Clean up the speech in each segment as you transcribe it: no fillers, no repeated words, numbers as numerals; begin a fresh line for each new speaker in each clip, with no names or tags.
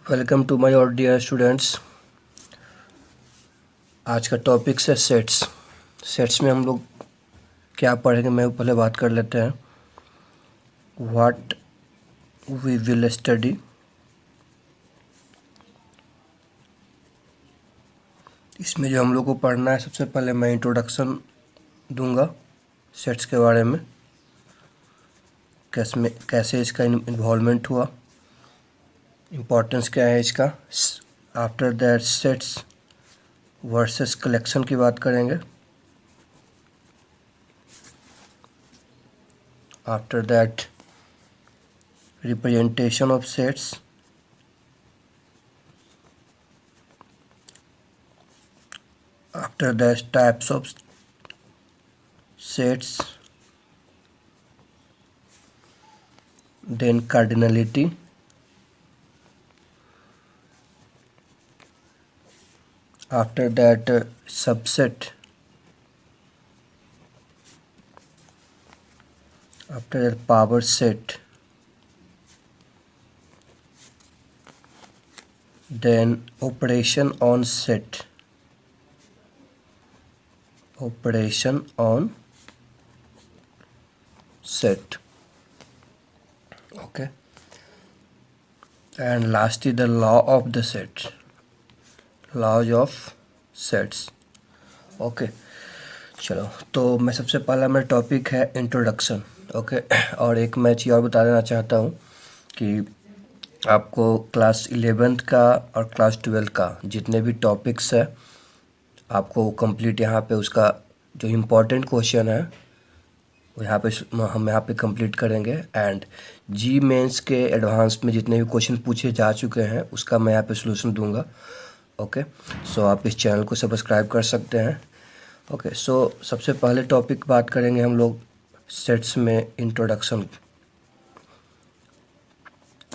Welcome to my और dear students. आज का टॉपिक है सेट्स। सेट्स में हम लोग क्या पढ़ेंगे, मैं पहले बात कर लेते हैं। What we will study. इसमें जो हम लोग को पढ़ना है, सबसे पहले मैं इंट्रोडक्शन दूंगा सेट्स के बारे में, कैसे इसका इन्वॉल्वमेंट हुआ, इम्पोर्टेंस क्या है इसका। After that sets versus collection की बात करेंगे। After that representation of sets. After that, types of sets, then cardinality, after that subset, after that power set, then operation on set, operation on set, okay, and lastly the law of the set, laws of sets, okay। चलो, तो मैं सबसे पहला मेरा topic है introduction, okay. और एक मैं चीज़ और बता देना चाहता हूँ कि आपको क्लास 11th का और क्लास 12th का जितने भी टॉपिक्स है, आपको कंप्लीट यहाँ पे उसका जो इम्पोर्टेंट क्वेश्चन है वो यहाँ पे हम यहाँ पे कंप्लीट करेंगे। एंड जी मेंस के एडवांस में जितने भी क्वेश्चन पूछे जा चुके हैं उसका मैं यहाँ पे सॉल्यूशन दूंगा, ओके। सो आप इस चैनल को सब्सक्राइब कर सकते हैं, ओके। सो सबसे पहले टॉपिक बात करेंगे हम लोग सेट्स में इंट्रोडक्शन।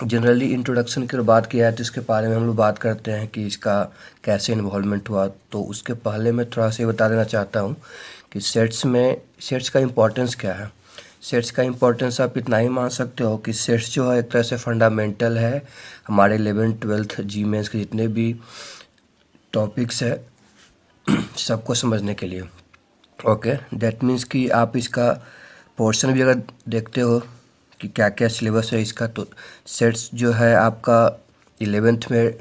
जनरली इंट्रोडक्शन की बात किया है तो इसके बारे में हम लोग बात करते हैं कि इसका कैसे इन्वॉल्वमेंट हुआ। तो उसके पहले मैं थोड़ा सा ये बता देना चाहता हूँ कि सेट्स का इम्पोर्टेंस क्या है। सेट्स का इम्पोर्टेंस आप इतना ही मान सकते हो कि सेट्स जो है एक तरह से फंडामेंटल है हमारे 11th 12th जी मेंस के जितने भी टॉपिक्स है सबको समझने के लिए, ओके। दैट मीन्स कि आप इसका पोर्शन भी अगर देखते हो कि क्या क्या सिलेबस है इसका, तो सेट्स जो है आपका 11th में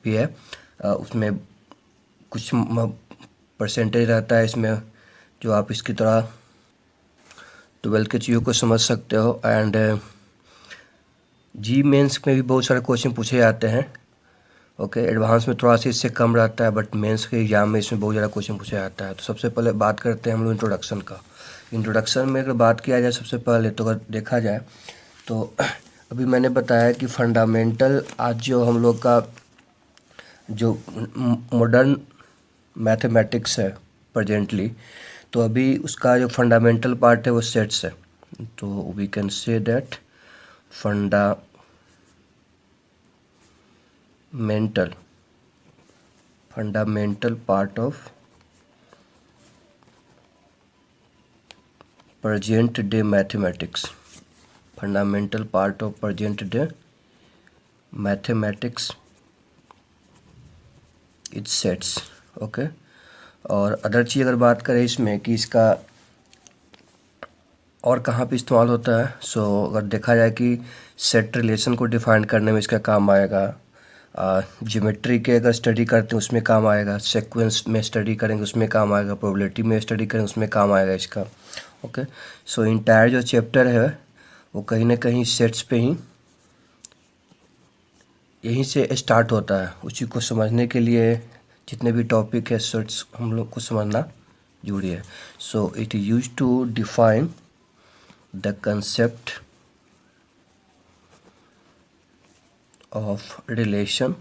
भी है, उसमें कुछ परसेंटेज रहता है इसमें जो आप इसकी तरह 12th के चीज़ों को समझ सकते हो। एंड जी मेंस में भी बहुत सारे क्वेश्चन पूछे जाते हैं, ओके। एडवांस में थोड़ा सा इससे कम रहता है, बट मेंस के एग्जाम में इसमें बहुत ज़्यादा क्वेश्चन पूछा जाता है। तो सबसे पहले बात करते हैं हम लोग इंट्रोडक्शन का। इंट्रोडक्शन में अगर बात किया जाए सबसे पहले, तो अगर देखा जाए तो अभी मैंने बताया कि फंडामेंटल आज जो हम लोग का जो मॉडर्न मैथमेटिक्स है प्रेजेंटली, तो अभी उसका जो फंडामेंटल पार्ट है वो सेट्स है। तो we can say that fundamental part of present day mathematics, fundamental part of present day mathematics it sets, okay. और अदर चीज़ अगर बात करें इसमें कि इसका और कहाँ पे इस्तेमाल होता है, सो अगर देखा जाए कि सेट रिलेशन को डिफाइन करने में इसका काम आएगा, ज्योमेट्री के अगर स्टडी करते हैं उसमें काम आएगा, सीक्वेंस में स्टडी करेंगे उसमें काम आएगा, प्रोबेबिलिटी में स्टडी करेंगे उसमें काम आएगा इसका, ओके। सो इंटायर जो चैप्टर है वो कहीं ना कहीं सेट्स पे ही यहीं से स्टार्ट होता है। उसी को समझने के लिए जितने भी टॉपिक है सेट्स हम लोग को समझना जरूरी है। So it use to define the concept of relation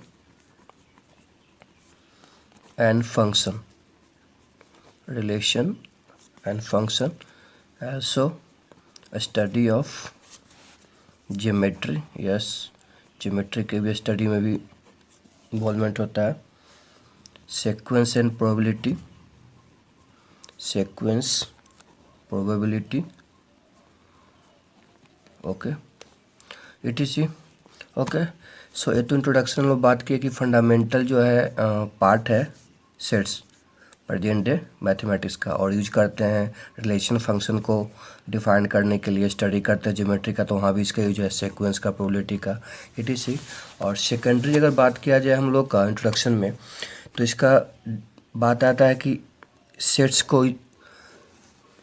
and function, relation and function, also a study of geometry, yes geometry के भी स्टडी में भी इन्वॉल्वमेंट होता है। Sequence and probability, sequence probability, okay, it is okay. So ये तो introduction में बात की कि फंडामेंटल जो है पार्ट है सेट्स प्रेजेंट डे मैथमेटिक्स का, और यूज करते हैं रिलेशन फंक्शन को डिफाइन करने के लिए, स्टडी करते हैं ज्योमेट्री का तो वहाँ भी इसका यूज है, सीक्वेंस का, प्रोबेबिलिटी का, etc। और सेकेंडरी अगर बात किया जाए हम लोग का इंट्रोडक्शन में, तो इसका बात आता है कि सेट्स को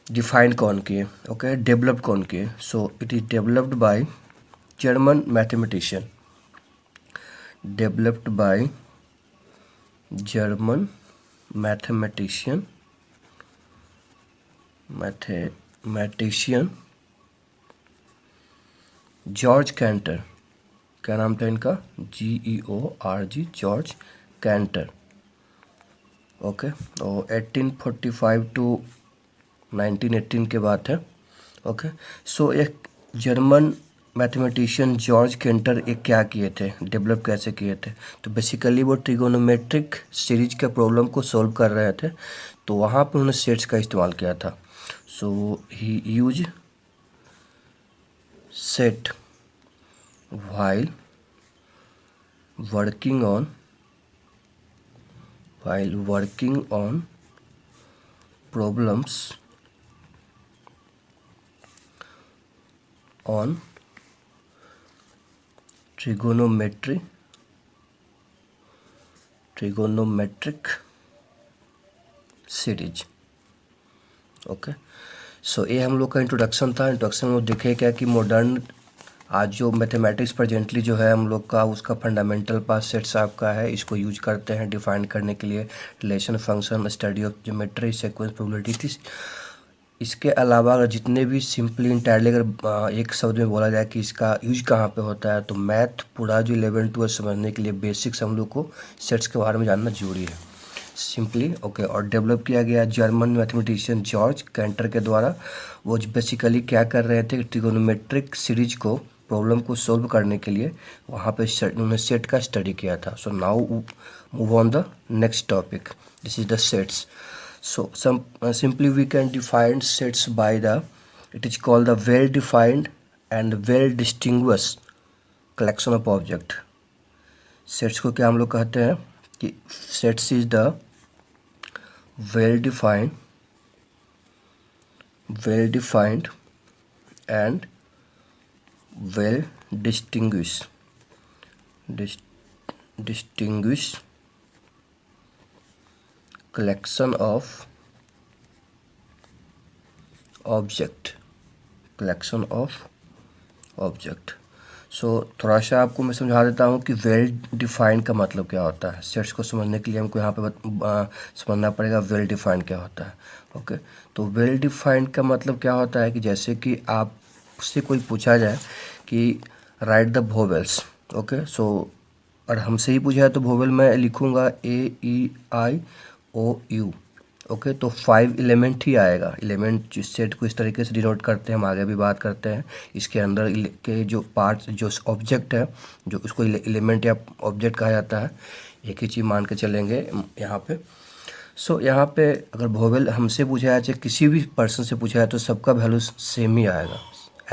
डिफाइन कौन किए, ओके, डेवलप्ड कौन किए। So it is developed by German mathematician, developed by German mathematician George canter. क्या नाम था इनका? GEORG, George canter. ओके, और 1845 टू 1918 के बात है। ओके, सो एक जर्मन मैथमेटिशियन जॉर्ज केंटर एक क्या किए थे, डेवलप कैसे किए थे, तो बेसिकली वो ट्रिगोनोमेट्रिक सीरीज के प्रॉब्लम को सॉल्व कर रहे थे, तो वहाँ पे उन्होंने सेट्स का इस्तेमाल किया था। So he use set while working on problems on trigonometric series. Okay, so ये हम लोग का इंट्रोडक्शन था। इंट्रोडक्शन में देखे क्या कि मॉडर्न आज जो मैथमेटिक्स प्रेजेंटली जो है हम लोग का, उसका फंडामेंटल पार्ट सेट्स आपका है, इसको यूज करते हैं डिफाइन करने के लिए, relation function, study of geometry, sequence, probability. इसके अलावा अगर जितने भी सिंपली इंटायरली अगर एक शब्द में बोला जाए कि इसका यूज कहाँ पे होता है, तो मैथ पूरा जो 11-12 समझने के लिए बेसिक्स हम लोग को सेट्स के बारे में जानना जरूरी है सिंपली। ओके, और डेवलप किया गया जर्मन मैथमेटिशियन जॉर्ज कैंटर के द्वारा। वो बेसिकली क्या कर रहे थे, ट्रिगोनोमेट्रिक सीरीज को, प्रॉब्लम को सॉल्व करने के लिए वहाँ पे उन्होंने सेट का स्टडी किया था। So now move on the next topic, this is the sets. So simply we can define sets by it is called the well defined and well distinguished collection of object। sets को क्या हम लोग कहते हैं कि sets is the well defined and well distinguished collection of object। सो थोड़ा सा आपको मैं समझा देता हूँ कि वेल डिफाइंड का मतलब क्या होता है। सेट्स को समझने के लिए हमको यहाँ पे समझना पड़ेगा वेल डिफाइंड क्या होता है। ओके, तो वेल डिफाइंड का मतलब क्या होता है कि जैसे कि आपसे कोई पूछा जाए कि राइट द वोवेल्स। ओके, सो और हमसे ही पूछा है तो वोवेल मैं लिखूँगा AEIOU। ओके, तो 5 एलिमेंट ही आएगा। एलिमेंट सेट को इस तरीके से डिनोट करते हैं, हम आगे भी बात करते हैं। इसके अंदर के जो पार्ट्स, जो ऑब्जेक्ट है, जो उसको एलिमेंट या ऑब्जेक्ट कहा जाता है, एक ही चीज़ मान के चलेंगे यहाँ पे। सो यहाँ पे अगर वोवेल हमसे पूछा जाए, चाहे किसी भी पर्सन से पूछा जाए, तो सबका वैल्यू सेम ही आएगा।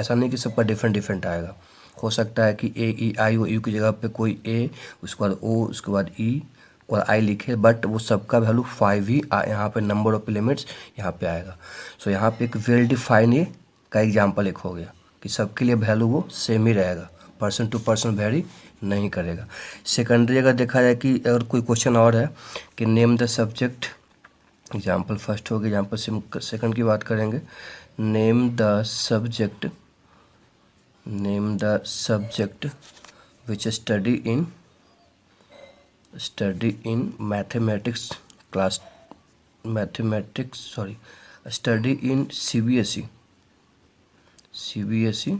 ऐसा नहीं कि सबका डिफरेंट आएगा। हो सकता है कि AEIOU की जगह पे कोई A, उसके बाद O, उसके बाद E और I लिखे, बट वो सबका वैल्यू 5 ही यहाँ पे नंबर ऑफ एलिमेंट्स यहाँ पे आएगा। सो यहाँ पे एक वेल डिफाइन ये का एग्जांपल एक हो गया कि सबके लिए वैल्यू वो सेम ही रहेगा, पर्सन टू पर्सन वेरी नहीं करेगा। सेकेंडरी अगर देखा जाए कि अगर कोई क्वेश्चन और है कि name the subject, example first हो गया, एग्जाम्पल सेकंड की बात करेंगे। Name the subject which study in mathematics study in CBSE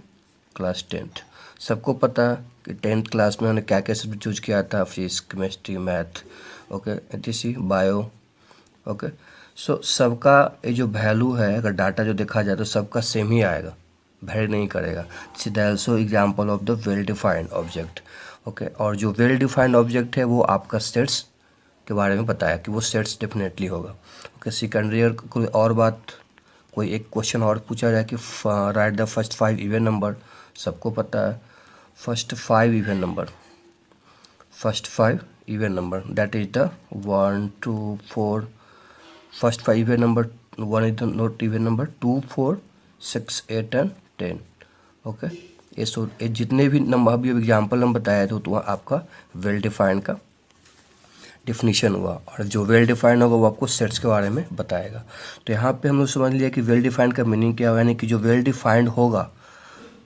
class 10th। सबको पता कि 10th क्लास में उन्होंने क्या क्या सब्जेक्ट चूज किया था, physics, chemistry, math, okay, etc, bio. Okay, so सबका ये जो वैल्यू है, अगर डाटा जो देखा जाए तो सबका सेम ही आएगा, वेरी नहीं करेगा। This is also example of the well defined object. Okay, और जो वेल डिफाइंड ऑब्जेक्ट है वो आपका सेट्स के बारे में बताया कि वो सेट्स डेफिनेटली होगा। ओके, सेकेंडरी ईयर कोई और बात, कोई एक क्वेश्चन और पूछा जाए कि right the first 5 even number, सबको पता है first 5 even number first 5 even number, that is the 1 2 4. first 5 even number, 1 is the not even number, 2 4 6 8 and 10. Okay, ये जितने भी नंबर अभी एग्जाम्पल हम बताया थे तो आपका वेल डिफाइंड का डिफिनीशन हुआ, और जो वेल डिफाइंड होगा वो आपको सेट्स के बारे में बताएगा। तो यहाँ पे हम लोग समझ लिया कि वेल डिफाइंड का मीनिंग क्या है, यानी कि जो वेल डिफाइंड होगा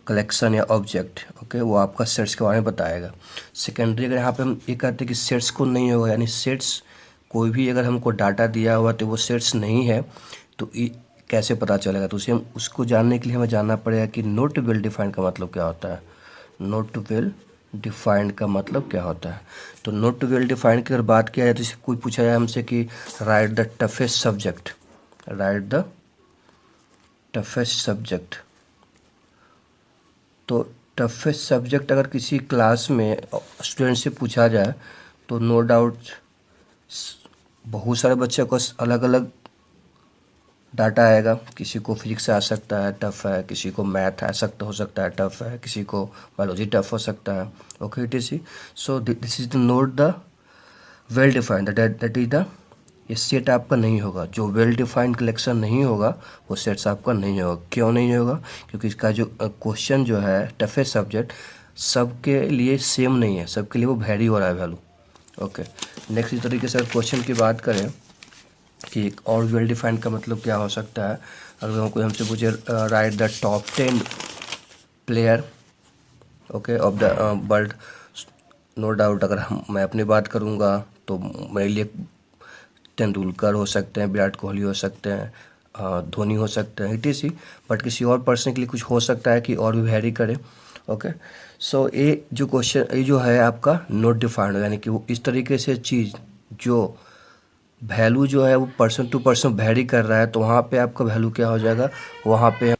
कलेक्शन या ऑब्जेक्ट, ओके, वो आपका सेट्स के बारे में बताएगा। सेकेंडरी अगर यहाँ पे हम ये कहते हैं कि सेट्स को नहीं होगा, यानी सेट्स कोई भी अगर हमको डाटा दिया हुआ तो वो सेट्स नहीं है, तो कैसे पता चलेगा? तो उसे हम उसको जानने के लिए हमें जानना पड़ेगा कि नॉट वेल डिफाइंड का मतलब क्या होता है। नॉट वेल डिफाइंड का मतलब क्या होता है? तो नॉट वेल डिफाइंड की अगर बात किया जाए तो जैसे कोई पूछा जाए हमसे कि right the toughest subject, right the toughest subject, तो टफेस्ट सब्जेक्ट अगर किसी क्लास में स्टूडेंट से पूछा जाए तो नो डाउट बहुत सारे बच्चों को अलग अलग डाटा आएगा। किसी को फिजिक्स आ सकता है टफ है, किसी को मैथ आ सकता हो सकता है टफ है, किसी को बायोलॉजी टफ हो सकता है। Okay, it is so this is the note the well defined, that is the, ये सेट आपका नहीं होगा। जो वेल डिफाइंड कलेक्शन नहीं होगा वो सेट्स आपका नहीं होगा। क्यों नहीं होगा? क्योंकि इसका जो क्वेश्चन जो है टफेस्ट सब्जेक्ट सबके लिए सेम नहीं है, सबके लिए वो वेरी हो रहा है वैल्यू। ओके, नेक्स्ट इस तरीके से क्वेश्चन की बात करें कि एक और वेल डिफाइंड का मतलब क्या हो सकता है। अगर कोई हमसे पूछे write the top 10 player, okay, of the world, no doubt अगर मैं अपनी बात करूँगा तो मेरे लिए तेंदुलकर हो सकते हैं, विराट कोहली हो सकते हैं, धोनी हो सकते हैं, इट इज ही। बट किसी और पर्सन के लिए कुछ हो सकता है कि और भी वेरी करे। ओके, सो ये जो क्वेश्चन ये जो है आपका नॉट डिफाइंड, यानी कि वो इस तरीके से चीज़ जो वैल्यू जो है वो पर्सन टू पर्सन वेरी कर रहा है, तो वहाँ पे आपका वैल्यू क्या हो जाएगा, वहाँ पे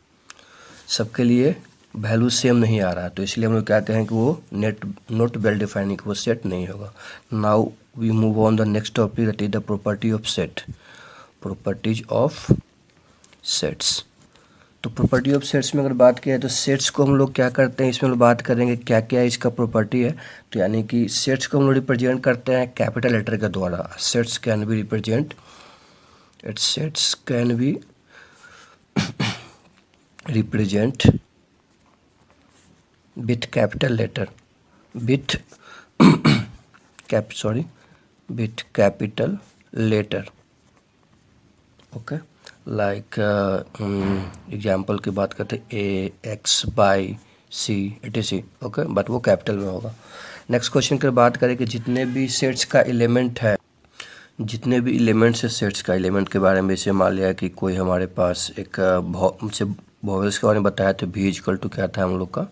सबके लिए वैल्यू सेम नहीं आ रहा है, तो इसलिए हम लोग कहते हैं कि वो नॉट वेल डिफाइंड, वो सेट नहीं होगा। Now we move on the next topic, that is the property of set, properties of sets. तो प्रॉपर्टी ऑफ सेट्स में अगर बात किया है तो सेट्स को हम लोग क्या करते हैं, इसमें हम लोग बात करेंगे क्या क्या इसका प्रॉपर्टी है। तो यानी कि सेट्स को हम लोग रिप्रेजेंट करते हैं कैपिटल लेटर के द्वारा। Sets can be represent, it's sets can be represent with capital letter, with with capital letter. Okay, like example की बात करते A X Y C it is C, okay, but वो capital में होगा। Next question की बात करें कि जितने भी सेट्स का एलिमेंट है, जितने भी एलिमेंट्स है सेट्स का, एलिमेंट के बारे में जैसे मान लिया कि कोई हमारे पास एक वॉवेल्स के बारे में बताया तो भी इक्वल टू क्या था हम लोग का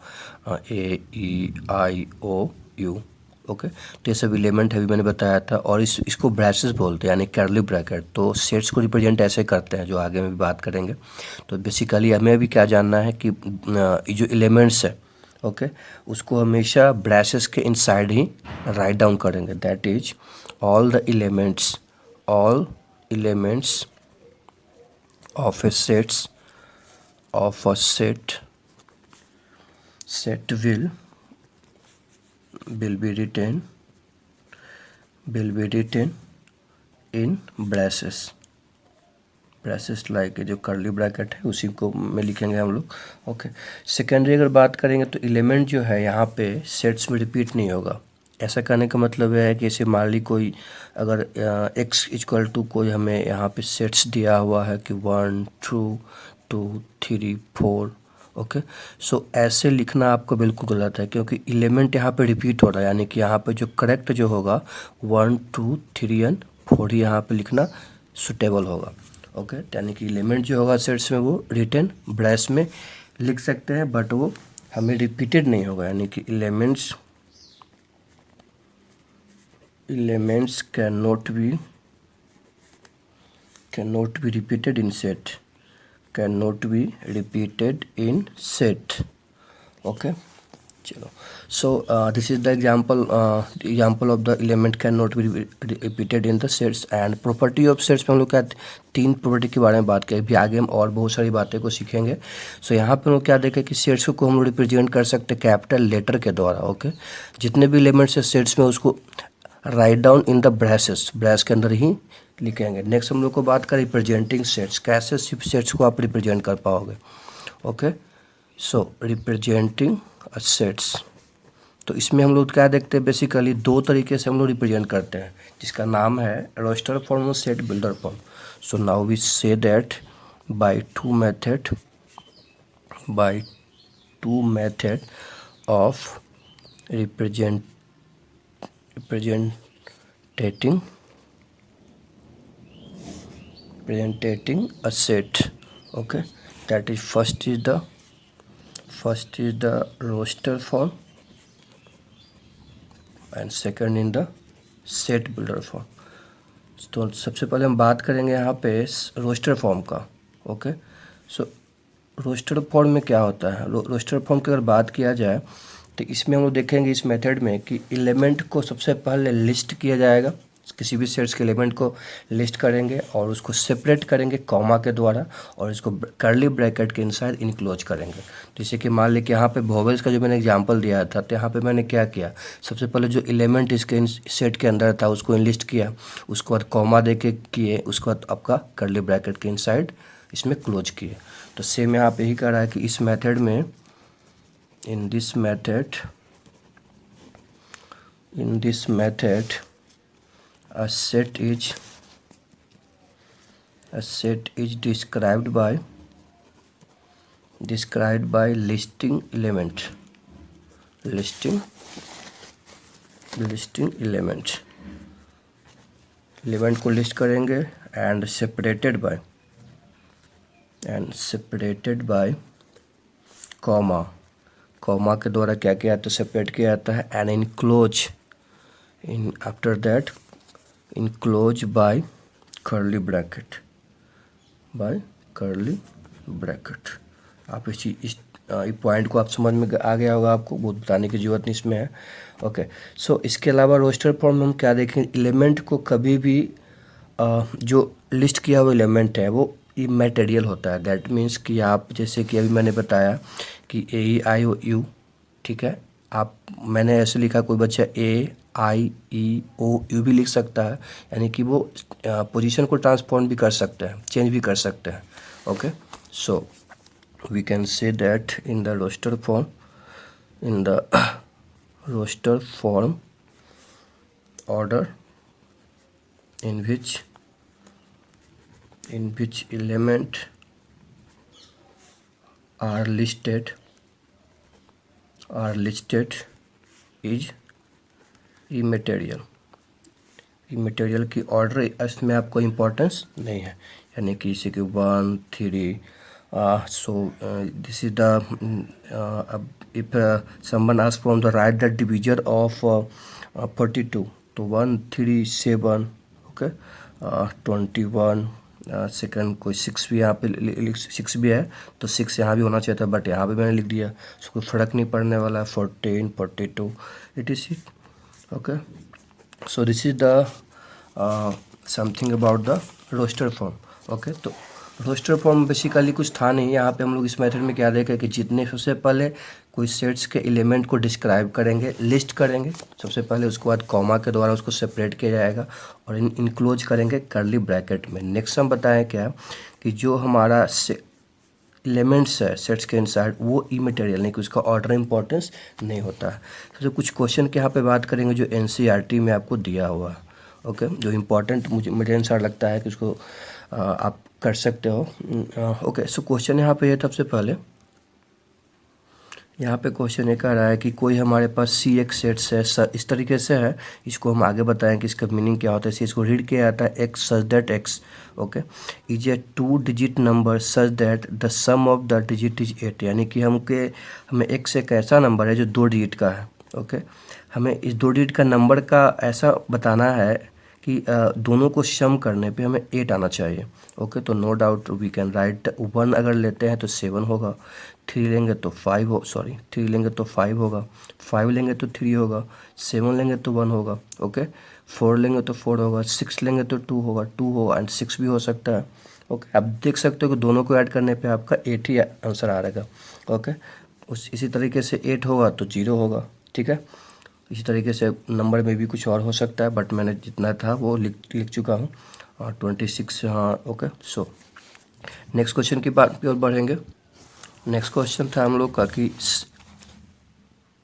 ए ई आई ओ यू। ओके, तो ये सब एलिमेंट है, भी मैंने बताया था। और इसको ब्रैसेस बोलते हैं, यानी कर्ली ब्रैकेट। तो सेट्स को रिप्रेजेंट ऐसे करते हैं, जो आगे में भी बात करेंगे। तो बेसिकली हमें भी क्या जानना है कि जो एलिमेंट्स है, ओके, उसको हमेशा ब्रैसेस के इनसाइड ही राइट डाउन करेंगे। That is all the elements of a set will be written in braces like जो कर्ली ब्रैकेट है उसी को में लिखेंगे हम लोग। ओके, सेकेंडरी अगर बात करेंगे तो एलिमेंट जो है यहाँ पे सेट्स में रिपीट नहीं होगा। ऐसा करने का मतलब है कि जैसे मान ली कोई अगर x इक्वल टू कोई हमें यहाँ पे सेट्स दिया हुआ है कि 1 2 2 3 4, ओके, सो ऐसे लिखना आपको बिल्कुल गलत है, क्योंकि एलिमेंट यहाँ पे रिपीट हो रहा है। यानी कि यहाँ पे जो करेक्ट जो होगा 1 2 3 एंड 4 ही यहाँ पे लिखना सुटेबल होगा। ओके, यानी कि एलिमेंट जो होगा सेट्स में वो रिटन ब्रैस में लिख सकते हैं, बट वो हमें रिपीटेड नहीं होगा। यानी कि elements cannot be repeated in set, okay. चलो, so this is the example of the element can not be repeated in the sets and property of sets में हम लोग क्या 3 प्रॉपर्टी के बारे में बात करें। अभी आगे हम और बहुत सारी बातें को सीखेंगे। सो यहाँ पे हम लोग क्या देखें कि सेट्स को हम लोग रिप्रेजेंट कर सकते हैं कैपिटल लेटर के द्वारा। ओके, जितने भी एलिमेंट्स है सेट्स में उसको write down in the braces, brace के अंदर ही लिखेंगे। नेक्स्ट हम लोग को बात करें रिप्रेजेंटिंग सेट्स, कैसे सेट्स को आप रिप्रेजेंट कर पाओगे। ओके, सो रिप्रेजेंटिंग सेट्स, तो इसमें हम लोग क्या देखते हैं, बेसिकली 2 तरीके से हम लोग रिप्रेजेंट करते हैं, जिसका नाम है रोस्टर फॉर्म और set builder form. So now we say that by two method of representing a set. Okay, that is first is the roster form and second in the set builder form. तो सबसे पहले हम बात करेंगे यहाँ पे roster form का। Okay, सो roster form में क्या होता है, रोस्टर फॉर्म की अगर बात किया जाए तो इसमें हम लोग देखेंगे इस मेथड में कि एलिमेंट को सबसे पहले लिस्ट किया जाएगा, किसी भी सेट्स के एलिमेंट को लिस्ट करेंगे और उसको सेपरेट करेंगे कॉमा के द्वारा और इसको कर्ली ब्रैकेट के इनसाइड इनक्लोज करेंगे। जैसे कि मान लीजिए यहाँ पे वोवेल्स का जो मैंने एग्जांपल दिया था, तो यहाँ पे मैंने क्या किया, सबसे पहले जो एलिमेंट इसके सेट के अंदर था उसको लिस्ट किया, उसके बाद कॉमा दे के किए, उसके बाद आपका कर्ली ब्रैकेट के इनसाइड इसमें क्लोज किए। तो सेम यहाँ पे यही कह रहा है कि इस मेथड में in this method a set is described by listing element को लिस्ट करेंगे एंड सेपरेटेड बाय कॉमा के द्वारा क्या किया जाता है, सेपरेट किया जाता है and after that enclose by curly bracket. आप इस पॉइंट को आप समझ में आ गया होगा, आपको बहुत बताने की ज़रूरत नहीं इसमें है। ओके, सो इसके अलावा रोस्टर फॉर्म में हम क्या देखेंगे, एलिमेंट को कभी भी जो लिस्ट किया हुआ एलिमेंट है वो इमैटेरियल होता है। दैट मीन्स कि आप जैसे कि अभी मैंने बताया कि AEIOU, ठीक है, मैंने ऐसे लिखा, कोई बच्चा AIEOU भी लिख सकता है, यानी कि वो पोजीशन को ट्रांसफॉर्म भी कर सकते हैं, चेंज भी कर सकते हैं। Okay, so we can say that in the roster form order in which element are listed is immaterial की ऑर्डर इसमें आपको इम्पोर्टेंस नहीं है, यानी कि इसी के 1 3 so this is the if someone asks from the write the divisor of 42, तो 1 3 7, ओके, 21 सेकंड, कोई 6 भी यहाँ पे 6 भी है तो 6 यहाँ भी होना चाहिए था, बट यहाँ पे मैंने लिख दिया, उसको फ़र्क नहीं पड़ने वाला है। 14 42 it is it. Okay, so this is the something about the roster form. Okay, तो रोस्टर फॉर्म बेसिकली कुछ था नहीं। यहाँ पे हम लोग इस मेथड में क्या देखें कि जितने सबसे पहले कोई सेट्स के एलिमेंट को डिस्क्राइब करेंगे, लिस्ट करेंगे सबसे पहले, उसके बाद कॉमा के द्वारा उसको सेपरेट किया जाएगा और इनक्लोज करेंगे कर्ली ब्रैकेट में। नेक्स्ट हम बताएं क्या कि जो हमारा एलिमेंट्स है सेट्स के इनसाइड वो इमैटेरियल, नहीं कि उसका ऑर्डर इंपॉर्टेंस नहीं होता है। तो कुछ क्वेश्चन के यहाँ पे बात करेंगे जो NCERT में आपको दिया हुआ है। ओके, जो इम्पोर्टेंट मुझे अनुसार लगता है कि उसको आप कर सकते हो। ओके, सो क्वेश्चन यहाँ पे है, सबसे पहले यहाँ पे क्वेश्चन ये कह रहा है कि कोई हमारे पास CX सेट्स है, इस तरीके से है, इसको हम आगे बताएं कि इसका मीनिंग क्या होता है। इसको रीड किया जाता है x such that x, okay, is a 2 digit number such that the sum of the digit is 8, यानी कि हमें x एक ऐसा नंबर है जो 2 डिजिट का है। ओके, हमें इस 2 डिजिट का नंबर का ऐसा बताना है कि दोनों को सम करने पे हमें 8 आना चाहिए। ओके, तो no doubt we can write 1 अगर लेते हैं तो 7 होगा, 3 लेंगे तो 5 हो, सॉरी 3 लेंगे तो 5 होगा, 5 लेंगे तो 3 होगा, 7 लेंगे तो 1 होगा। ओके, 4 लेंगे तो 4 होगा, 6 लेंगे तो 2 होगा, 2 होगा एंड 6 भी हो सकता है। ओके, आप देख सकते हो कि दोनों को ऐड करने पे आपका 8 ही आंसर आ रहेगा। ओके, इसी तरीके से 8 होगा तो 0 होगा। ठीक है, इसी तरीके से नंबर में भी कुछ और हो सकता है, बट मैंने जितना था वो लिख चुका हूँ। 26, हाँ। ओके, सो नेक्स्ट क्वेश्चन की बात की ओर बढ़ेंगे। नेक्स्ट क्वेश्चन था हम लोग का कि